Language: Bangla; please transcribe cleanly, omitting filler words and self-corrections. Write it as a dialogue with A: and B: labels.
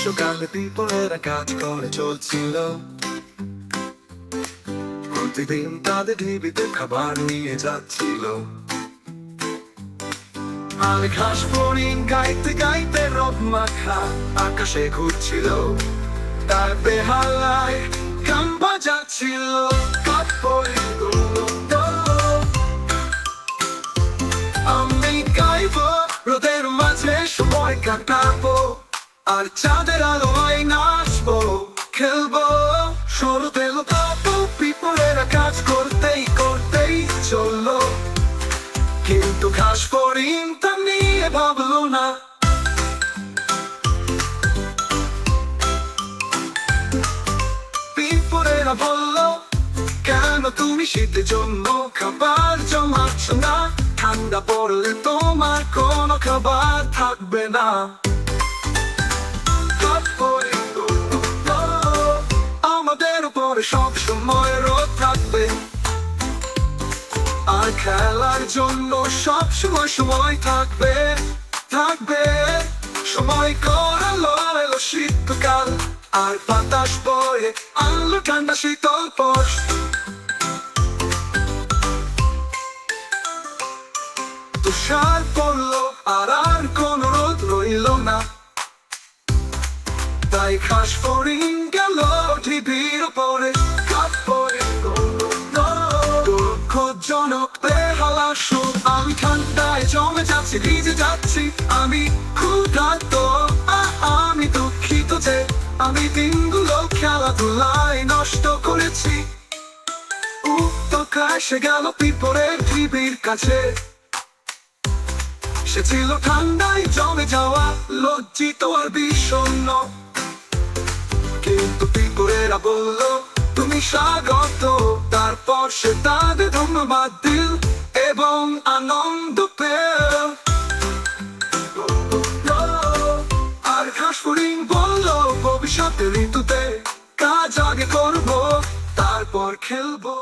A: গ্রীষ্মকালে পিঁপড়েরা কাজ করে চলছিল। প্রতিদিন তাদের ঢিবিতে খাবার নিয়ে যাচ্ছিল। আর ঘাস ফড়িং গাইতে গাইতে রোদ মাখা আকাশে ঘুরছিল। তার বেহালায় গান বাজাচ্ছিল। আমি গাইবো রোদের মাঝে সময় কাটাবো, আর চাঁদের আলোয় নাচবো খেলবো। শুরুতে লুকাবো পিঁপড়েরা কাজ করতেই করতেই চললো, কিন্তু ঘাস ফড়িং তা নিয়ে ভাবলো না। পিঁপড়েরা বললো, কেন তুমি শীতের জন্য খাবার জমাচ্ছ না? ঠান্ডা পড়লে তোমার কোনো খাবার থাকবে না। আমাদের উপরে সব সময় রোদ থাকবে, আর খেলার জন্য সব সময় সময় থাকবে থাকবে। সময় করালো এলো শীতকাল, আর বাতাস বয়ে আনলো ঠান্ডা শীতল পশ। তুষার পড়লো আর কোন রোদ রইল না। তাই ঘাস ফড়িং গেল ঢিবির উপরে। দুঃখজনক বেহালা সুখ, আমি ঠান্ডায় জমে যাচ্ছি, ভিজে যাচ্ছি। আমি ক্ষুধার্ত, আমি দুঃখিত যে আমি দিনগুলো খেলাধুলায় নষ্ট করেছি। উপত্যকা এসে গেল পিঁপড়ের ঢিবির কাছে। সে ছিল ঠান্ডায় জমে যাওয়া, লজ্জিত আর বিষণ্ণ। কিন্তু পিঁপড়েরা বলল, তুমি স্বাগত। তারপর সে তাদের ধন্যবাদ দিল এবং আনন্দ পেল। আর ঘাস ফড়িং বলল, ভবিষ্যতের ঋতুতে কাজ আগে করবো, তারপর খেলবো।